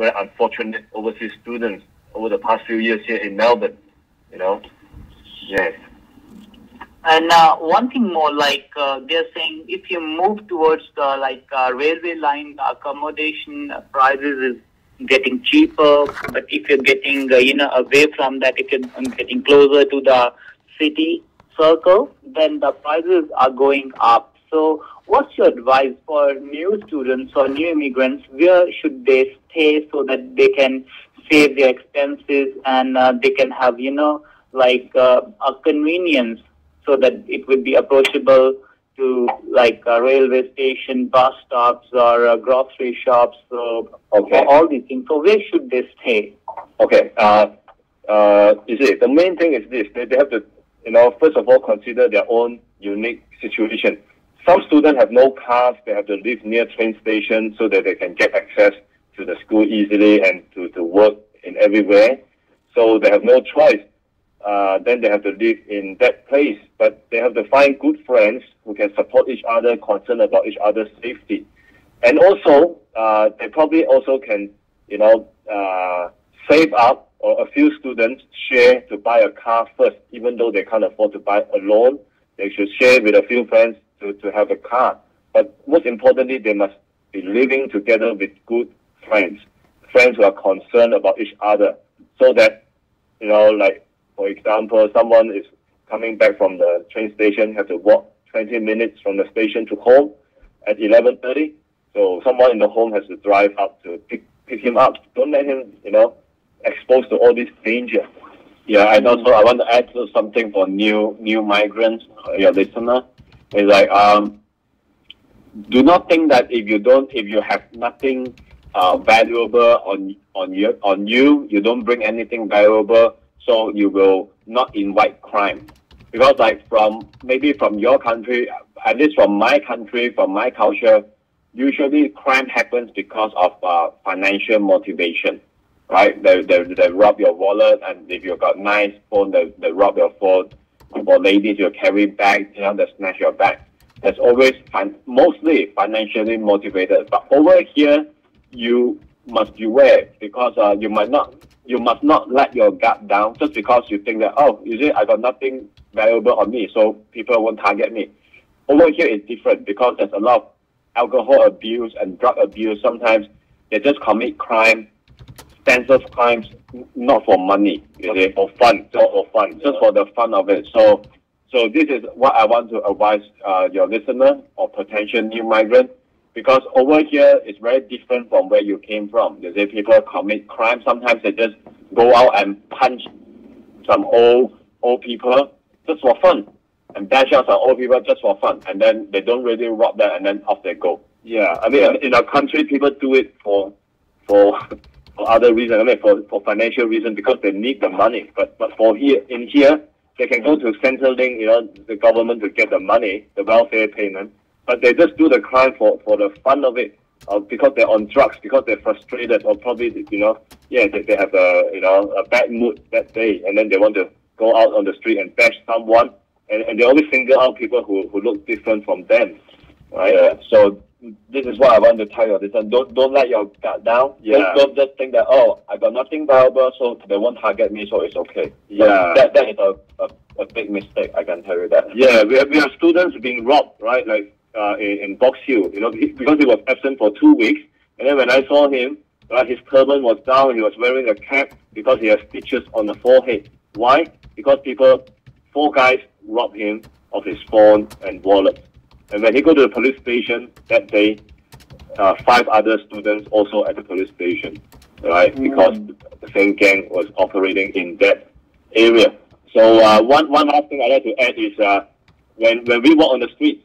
very unfortunate overseas students over the past few years here in Melbourne. Yes. And one thing more, they're saying if you move towards the railway line, accommodation prices is getting cheaper. But if you're getting away from that, if you're getting closer to the city circle, then the prices are going up. So what's your advice for new students or new immigrants? Where should they stay so that they can save their expenses and they can have a convenience, so that it would be approachable to a railway station, bus stops, or grocery shops, all these things. So where should they stay? Okay. You see, the main thing is this: they have to, first of all, consider their own unique situation. Some students have no cars; they have to live near train station so that they can get access to the school easily and to work in everywhere. So they have no choice. Then they have to live in that place, but they have to find good friends who can support each other, concerned about each other's safety. And also, they probably also can, save up, or a few students share to buy a car first, even though they can't afford to buy alone. They should share with a few friends to have a car. But most importantly, they must be living together with good friends who are concerned about each other, so that, for example, someone is coming back from the train station, have to walk 20 minutes from the station to home at 11:30. So someone in the home has to drive up to pick him up. Don't let him, exposed to all this danger. Yeah, and also I want to add to something for new migrants, your listener. It's do not think that if you have nothing valuable on you, you don't bring anything valuable, so you will not invite crime. Because from your country, at least from my country, from my culture, usually crime happens because of financial motivation, right? They rob your wallet, and if you've got nice phone, they rob your phone. For ladies, you carry bags, they snatch your bag. That's always mostly financially motivated. But over here, you must beware, because you must not let your guard down just because you think that, I got nothing valuable on me, so people won't target me. Over here it's different, because there's a lot of alcohol abuse and drug abuse. Sometimes they just commit crime, senseless crimes, not for money, for fun, just for the fun of it. So this is what I want to advise your listener or potential new migrant. Because over here, it's very different from where you came from. You see, people commit crime. Sometimes they just go out and punch some old people just for fun, and bash out some old people just for fun, and then they don't really rob them, and then off they go. Yeah, I mean, in our country, people do it for other reasons. I mean, for financial reasons, because they need the money. But in here, they can go to Centrelink, the government, to get the money, the welfare payment. But they just do the crime for the fun of it, because they're on drugs, because they're frustrated, or probably, they have a bad mood that day, and then they want to go out on the street and bash someone, and they always single out people who look different from them, right? Yeah. So this is what I want to tell you. Don't let your guard down. Yeah. Don't just think that, I got nothing valuable, so they won't target me, so it's okay. Yeah. That is a big mistake, I can tell you that. Yeah, we have students being robbed, right? In Box Hill, because he was absent for 2 weeks. And then when I saw him, his turban was down, he was wearing a cap because he has stitches on the forehead. Why? Because 4 guys robbed him of his phone and wallet. And when he go to the police station that day, 5 other students also at the police station, right? Because the same gang was operating in that area. So one last thing I'd like to add is when we walk on the streets,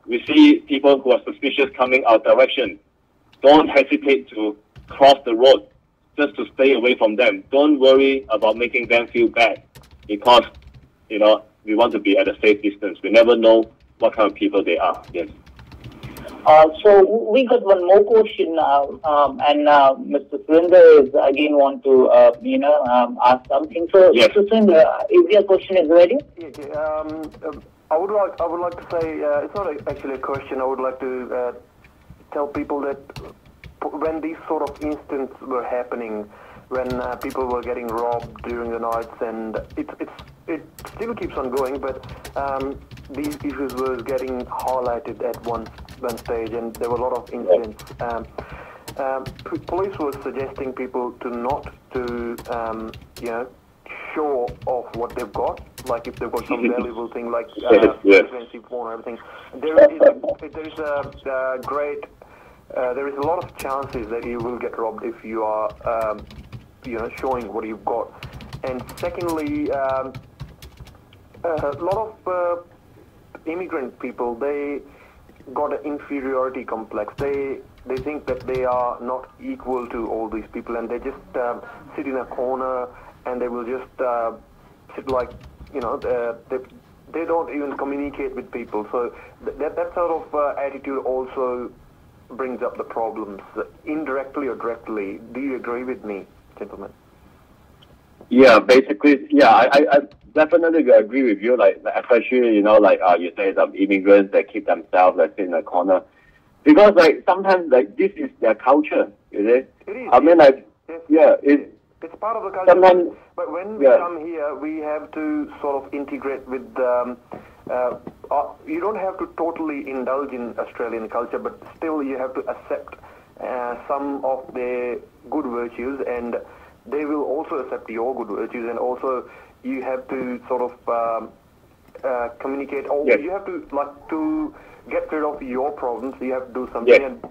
we see people who are suspicious coming our direction. Don't hesitate to cross the road just to stay away from them. Don't worry about making them feel bad, because, we want to be at a safe distance. We never know what kind of people they are. Yes. So we got one more question now, and Mr. Surinder is again want to ask something. So, yes. Mr. Surinder, if your question is ready? I would like to say it's not actually a question. I would like to tell people that when these sort of incidents were happening, when people were getting robbed during the nights, and it still keeps on going, but these issues were getting highlighted at one stage, and there were a lot of incidents. Police were suggesting people to not to show off what they've got, like if they've got some valuable thing like expensive phone or everything. There is a lot of chances that you will get robbed if you are showing what you've got. And secondly, a lot of immigrant people, they got an inferiority complex. They think that they are not equal to all these people, and they just sit in a corner, and they will just sit like, they don't even communicate with people. So that sort of attitude also brings up the problems, indirectly or directly. Do you agree with me, gentlemen? Yeah, basically, I definitely agree with you. Like especially, you say some immigrants that keep themselves like in a corner, because like sometimes like this is their culture, is it? It is. I mean, like, yeah, it's part of the culture. Sometimes, but when we come here, we have to sort of integrate with. You don't have to totally indulge in Australian culture, but still you have to accept some of their good virtues, and they will also accept your good virtues, and also you have to sort of communicate. Or you have to to get rid of your problems. You have to do something, and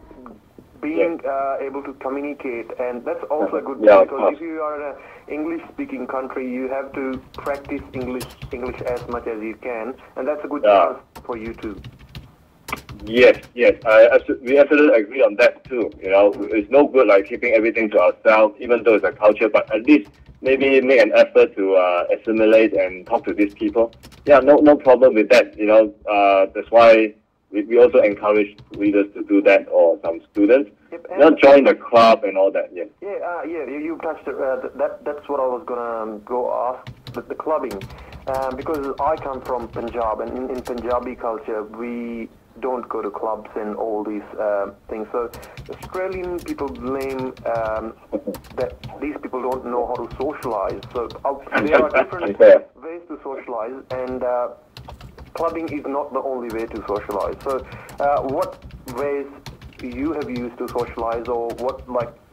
being able to communicate, and that's also a good thing, because if you are in an English-speaking country, you have to practice English as much as you can, and that's a good chance for you too. Yes, we absolutely agree on that too. It's no good like keeping everything to ourselves, even though it's a culture, but at least maybe make an effort to assimilate and talk to these people. Yeah, no problem with that. That's why we also encourage readers to do that, or some students. Not join the club and all that. Yeah. You touched that's what I was gonna go ask, the clubbing, because I come from Punjab, and in Punjabi culture we don't go to clubs and all these things. So Australian people blame that these people don't know how to socialize. So there are different ways to socialize, and clubbing is not the only way to socialize. So what ways you have used to socialize, or what,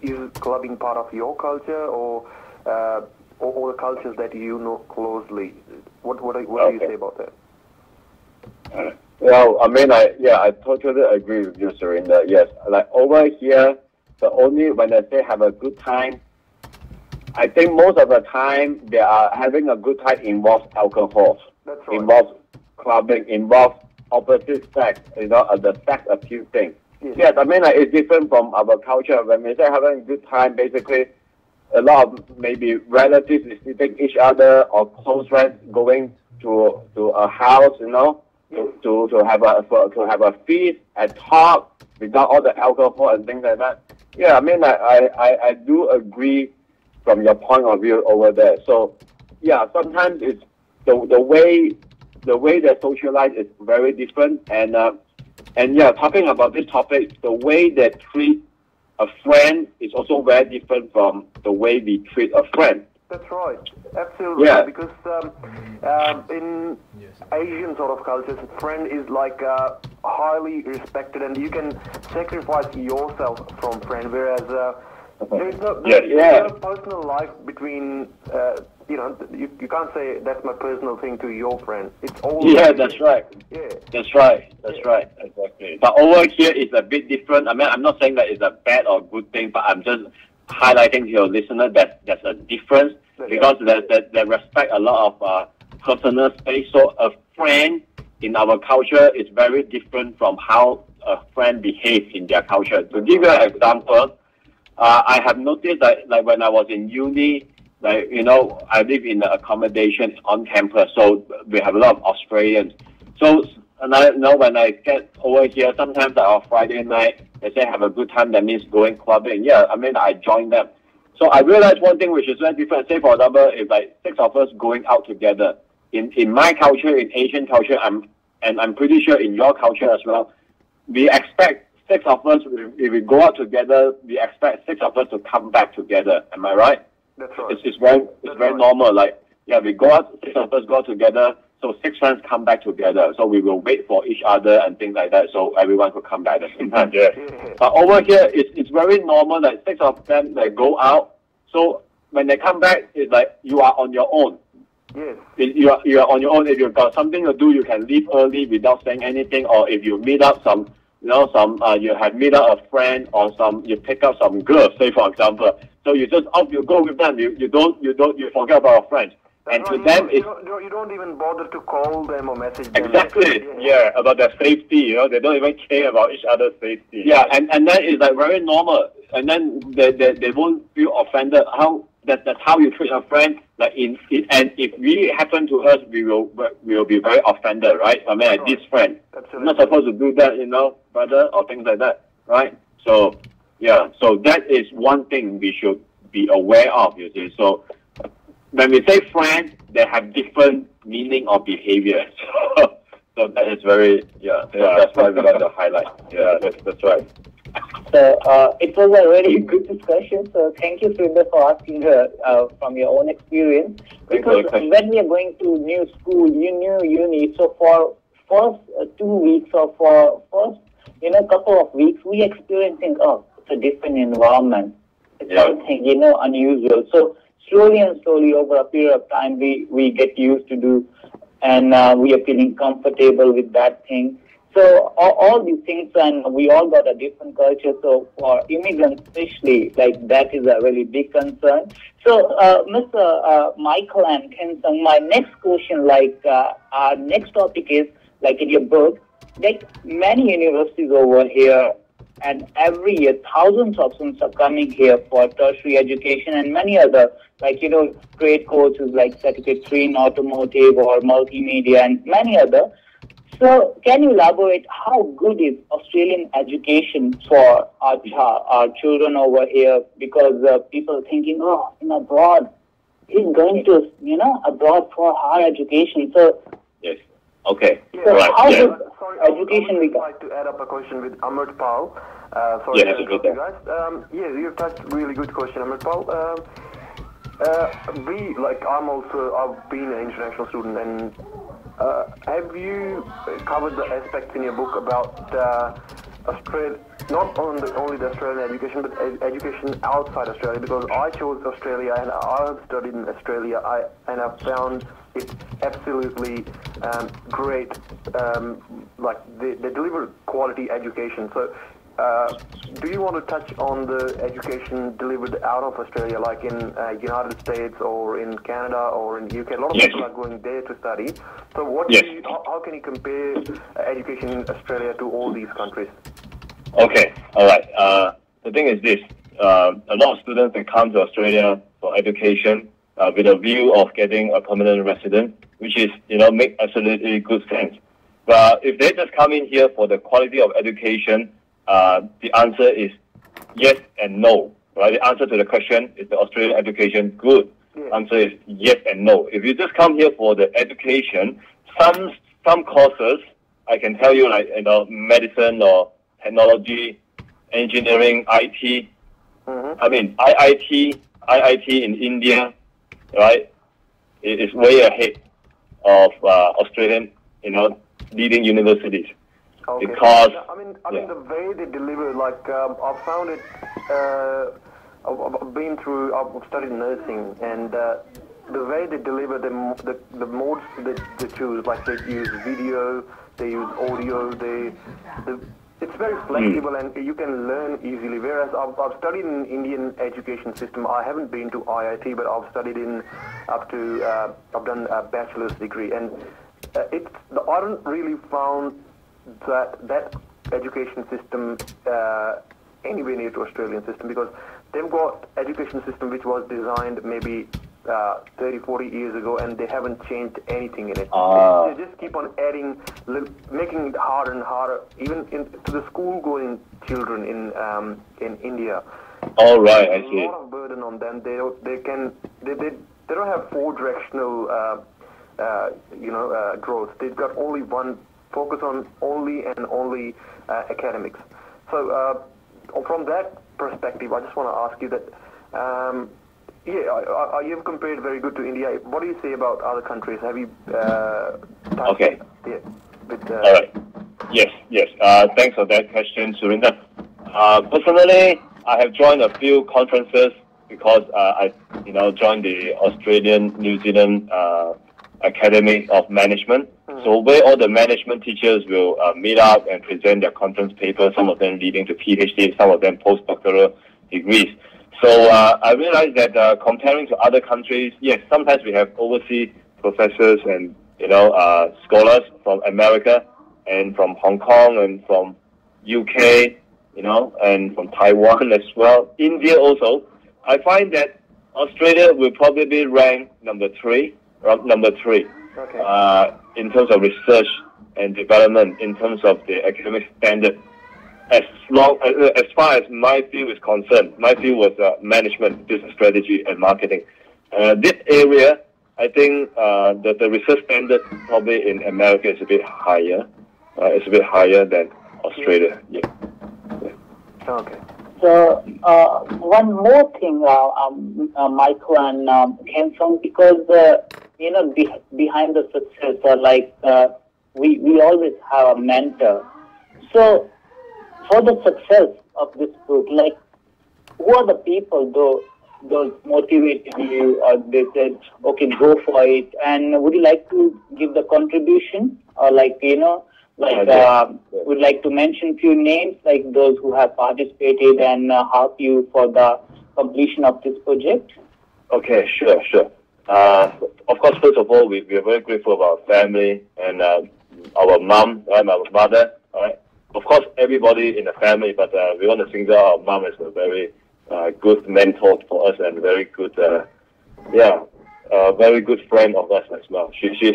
is clubbing part of your culture, or the cultures that you know closely? What do you say about that? Well, I mean, I totally agree with you, Surinder. Yes, like over here, when I say have a good time, I think most of the time they are having a good time involves alcohol. That's right. Involves clubbing, involves opposite sex, the sex appeal thing. Yes, I mean, it's different from our culture. When we say having a good time, basically, a lot of maybe relatives visiting each other, or close friends going to a house, to have a feast and talk without all the alcohol and things like that. Yeah, I mean, I do agree from your point of view over there. So, yeah, sometimes it's the way they socialize is very different, and talking about this topic, the way they treat a friend is also very different from the way we treat a friend. That's right, absolutely. Yeah. Because in Asian sort of cultures, friend is like highly respected, and you can sacrifice yourself from friend. Whereas there's no personal life between. You can't say that's my personal thing to your friend. It's all. Yeah, that's right. Yeah, that's right. Exactly. But over here, it's a bit different. I mean, I'm not saying that it's a bad or good thing, but I'm just highlighting to your listener that there's a difference, because they respect a lot of personal space. So a friend in our culture is very different from how a friend behaves in their culture. To give you an example, I have noticed that like when I was in uni, I live in the accommodation on campus, so we have a lot of Australians. So and I know when I get over here, sometimes on Friday night, they say have a good time, that means going clubbing. Yeah, I mean, I join them. So I realized one thing which is very different. Say, for example, if like 6 of us going out together, in my culture, in Asian culture, I'm pretty sure in your culture as well, we expect six of us, if we go out together, we expect six of us to come back together. Am I right? That's right. It's very normal. Like, yeah, we go out, six of us go out together, so six friends come back together. So we will wait for each other and things like that, so everyone could come back at the same time. Yeah. But over here, it's very normal that six of them they go out. So when they come back, it's like you are on your own. Yes. You are on your own. If you've got something to do, you can leave early without saying anything. Or if you meet up you have meet up a friend or you pick up some girls, say for example. So you just you go with them. You forget about your friends. And to them, you don't even bother to call them or message them. Exactly. Yeah, about their safety. They don't even care about each other's safety. Yeah, and then it's like very normal. And then they won't feel offended. That's how you treat a friend. Like and if we happen to us, we will be very offended, right? I mean, like this friend, I'm not supposed to do that, brother, or things like that, right? So yeah, so that is one thing we should be aware of. You see, so when we say friend, they have different meaning or behavior. So that is very that's why we got to highlight. Yeah, that's right. So it was a very good discussion. So thank you, Sridhar, for asking her from your own experience. Because when we are going to new school, new uni, so for first 2 weeks or for first couple of weeks, we experiencing it's a different environment. It's something unusual. So slowly over a period of time, we get used to do, and we are feeling comfortable with that thing. So all these things, and we all got a different culture. So for immigrants especially, like that is a really big concern. So Mr. Michael and Ken Soong, my next question, our next topic is, like in your book, like many universities over here, and every year thousands of students are coming here for tertiary education and many other, great courses like Certificate 3 in Automotive or Multimedia and many other. So can you elaborate how good is Australian education for our children over here? Because people thinking, in abroad, he's going to, abroad for higher education. So yes, okay. So right. How good education we got? I'd like to add up a question with Amritpal. Sorry, to interrupt you guys. You've touched a really good question, Amritpal. I've been an international student, and have you covered the aspects in your book about Australia, not only the Australian education, but education outside Australia? Because I chose Australia and I've studied in Australia, and I've found it absolutely great. They deliver quality education. So do you want to touch on the education delivered out of Australia, like in United States or in Canada or in UK? A lot of people are going there to study. So how can you compare education in Australia to all these countries? Okay, all right. The thing is this. A lot of students that come to Australia for education with a view of getting a permanent resident, which is, make absolutely good sense. But if they just come in here for the quality of education, the answer is yes and no. Right? The answer to the question, is the Australian education good? The answer is yes and no. If you just come here for the education, some courses, I can tell you, medicine or technology, engineering, IT. I mean, IIT in India, right, is way ahead of Australian, leading universities. Okay. Because I mean, the way they deliver, I've found it. I've studied nursing, and the way they deliver the modes they choose, like they use video, they use audio, it's very flexible and you can learn easily. Whereas I've studied in Indian education system. I haven't been to IIT, but I've studied I've done a bachelor's degree, and I haven't really found that education system anywhere near to Australian system, because they've got education system which was designed maybe 30, 40 years ago, and they haven't changed anything in it. They just keep on adding, making it harder and harder, even to the school-going children in India. All right, I see. There's a lot of burden on them. They don't have four-directional growth. They've got only one focus on only academics. So from that perspective, I just want to ask you that, you've compared very good to India. What do you say about other countries? Have you Okay. All right. Yes. Thanks for that question, Surinder. Personally, I have joined a few conferences because I joined the Australian New Zealand Academy of Management. So where all the management teachers will meet up and present their conference papers, some of them leading to PhD, some of them postdoctoral degrees. So I realized that comparing to other countries, yes, sometimes we have overseas professors and scholars from America and from Hong Kong and from UK, and from Taiwan as well. India also. I find that Australia will probably be ranked number three. Okay. In terms of research and development, in terms of the academic standard. As far as my field is concerned, my field was management, business strategy, and marketing. This area, I think that the research standard probably in America is a bit higher. It's a bit higher than Australia. Yeah. Okay. So one more thing, Michael and Ken Soong, because behind the success, we always have a mentor. So for the success of this book, who are the people those motivated you, or they said, okay, go for it? And would you like to give the contribution, or would like to mention few names, like those who have participated and help you for the completion of this project? Okay, sure. Of course, first of all, we are very grateful of our family and our mom, right, my mother, right? Of course, everybody in the family, but we want to single out our mom as a very good mentor for us and very good, very good friend of us as well. She's just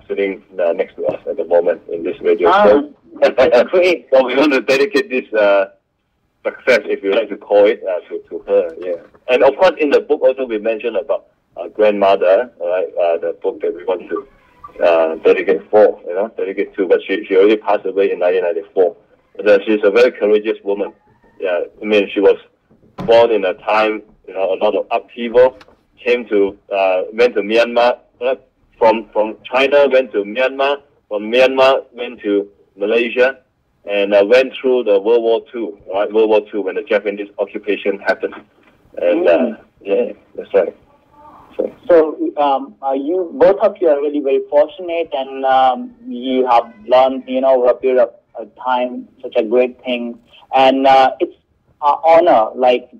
sitting next to us at the moment in this radio show. That's great. So we want to dedicate this success, if you like to call it, to her. Yeah. And of course, in the book also we mentioned about our grandmother, right? The book that we want to dedicate to, but she already passed away in 1994. But she's a very courageous woman. Yeah, I mean, she was born in a time, a lot of upheaval. Went to Myanmar, from China went to Myanmar, from Myanmar went to Malaysia, and went through the World War II, right? World War II when the Japanese occupation happened, and yeah, that's right. So you both of you are really very fortunate, and you have learned, over a period of time, such a great thing, and it's an honor,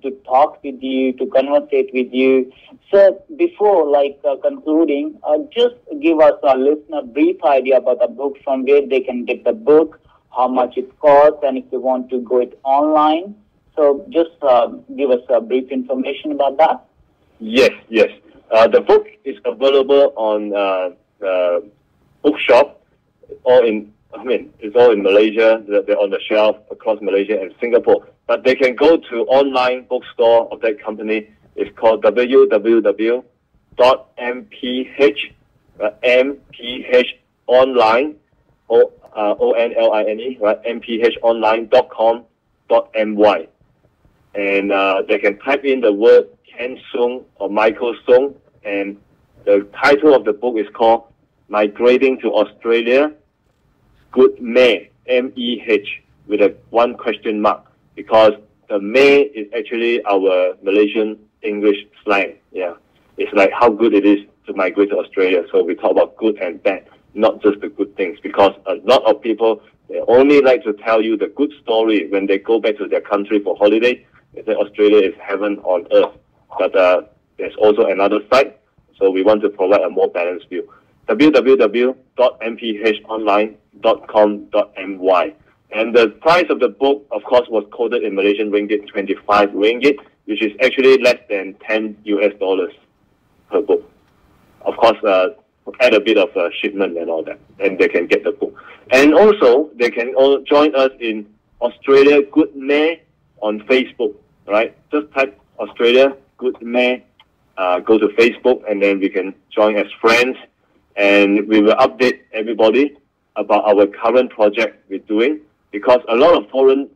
to talk with you, to conversate with you. So before, concluding, just give us a listener brief idea about the book, from where they can get the book, how much it costs, and if they want to go it online. So just give us a brief information about that. Yes. The book is available on bookshop, it's all in Malaysia. They're on the shelf across Malaysia and Singapore. But they can go to online bookstore of that company. It's called www.mphonline, ONLINE, right? mphonline.com.my. And they can type in the word Ken Soong or Michael Soong, and the title of the book is called Migrating to Australia, Good Meh, M-E-H, with a one question mark, because the meh is actually our Malaysian English slang. Yeah, it's like how good it is to migrate to Australia. So we talk about good and bad, not just the good things, because a lot of people, they only like to tell you the good story when they go back to their country for holiday. They say Australia is heaven on earth. But there's also another side, so we want to provide a more balanced view. www.mphonline.com.my. And the price of the book, of course, was quoted in Malaysian ringgit, 25 ringgit, which is actually less than $10 per book. Of course, add a bit of shipment and all that, and they can get the book. And also, they can all join us in Australia Good Meh on Facebook, right? Just type Australia Good Meh, go to Facebook, and then we can join as friends, and we will update everybody about our current project we're doing, because a lot of foreign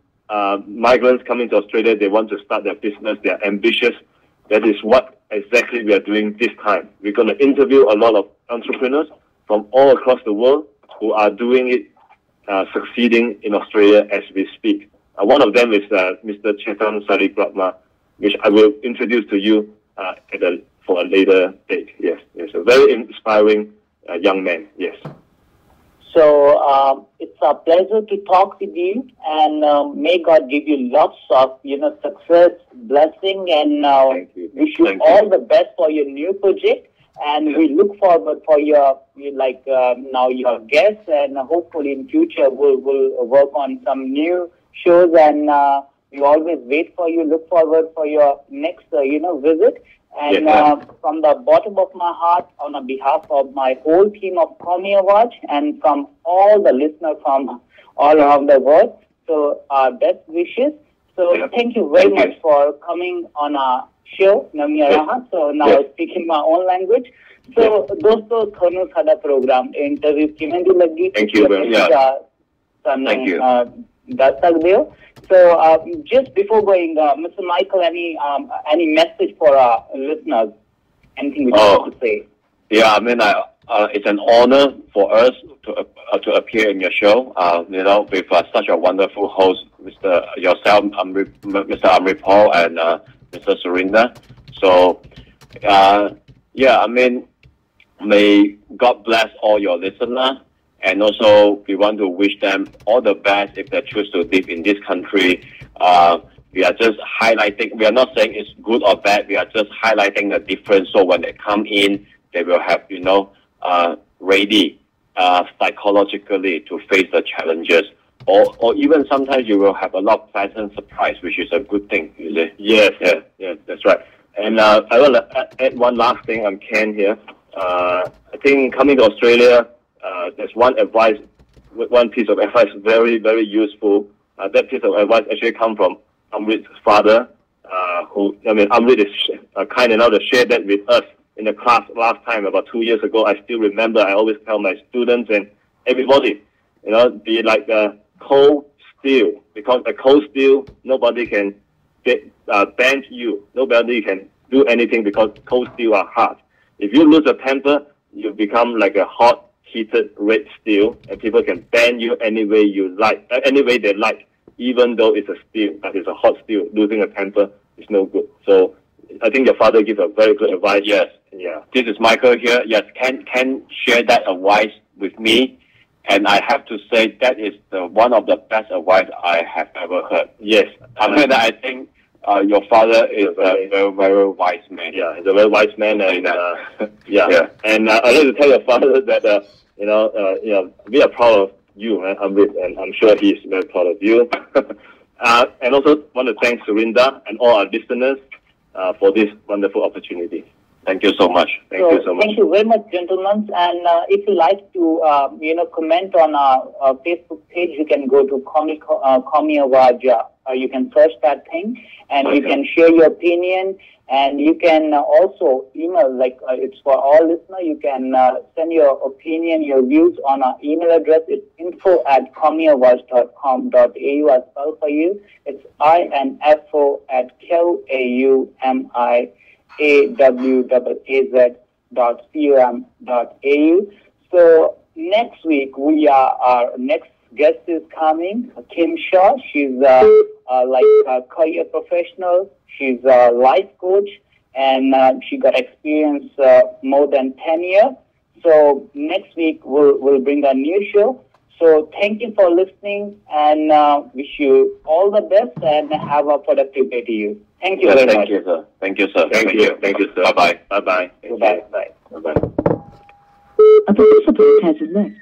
migrants coming to Australia, they want to start their business, they're ambitious. That is what exactly we are doing this time. We're going to interview a lot of entrepreneurs from all across the world who are doing it, succeeding in Australia as we speak. One of them is Mr. Chetan Saribrahma, which I will introduce to you for a later date. Yes, a very inspiring young man. Yes. So it's a pleasure to talk with you, and may God give you lots of success, blessing, and wish you all the best for your new project. And we look forward for your now your guests, and hopefully in future we'll work on some new shows, and we always look forward for your next visit. And from the bottom of my heart, on behalf of my whole team of Qaumi Awaaz and from all the listeners from all around the world, so our best wishes. So thank you very much for coming on our show. So now I speak in my own language. So दोस्तों थोनों सादा program interview किमें दी लगी? Thank you very much. Thank you. So just before going, Mr. Michael, any message for our listeners? Anything you want to say? Yeah, I mean, it's an honor for us to appear in your show. With such a wonderful host, Mr. Amritpal and Mr. Surinder. So, I mean, may God bless all your listeners. And also, we want to wish them all the best if they choose to live in this country. We are just highlighting, we are not saying it's good or bad, we are just highlighting the difference. So when they come in, they will have, ready psychologically to face the challenges. Or even sometimes you will have a lot of pleasant surprise, which is a good thing, you see? Yes, that's right. And I want to add one last thing. I'm Ken here. I think coming to Australia, there's one piece of advice very, very useful. That piece of advice actually comes from Amrit's father, Amrit is kind enough to share that with us in the class last time about 2 years ago. I still remember. I always tell my students and everybody, be like the cold steel, because a cold steel, nobody can bend you. Nobody can do anything because cold steel are hard. If you lose a temper, you become like a hot, heated red steel, and people can bend you any way you like, any way they like, even though it's a steel, but it's a hot steel. Losing a temper is no good. So I think your father gives a very good advice. Yes. Yeah. This is Michael here. Yes, Ken shared that advice with me, and I have to say that is one of the best advice I have ever heard. Yes. I think your father is a very, very wise man. Yeah, he's a very wise man, and And I'd like to tell your father that we are proud of you, man, Amrit, and I'm sure he's very proud of you. And also want to thank Surinder and all our listeners for this wonderful opportunity. Thank you so much. Thank you very much, gentlemen. And if you like to, comment on our Facebook page, you can go to Qaumi Awaaz. You can search that thing, and you can share your opinion. And you can also email, it's for all listeners. You can send your opinion, your views on our email address. It's info@qaumiawaaz.com.au. I'll spell for you. It's info@QAUMIAWAZ.com.au. So next week our next guest is coming, Kim Shaw. She's a career professional. She's a life coach, and she got experience more than 10 years. So next week we'll bring a new show. So thank you for listening, and wish you all the best, and have a productive day to you. Thank you very much. Thank you, sir. Thank you, sir. Thank you, sir. Bye-bye. Bye-bye. Bye-bye. Bye-bye. A participant has left.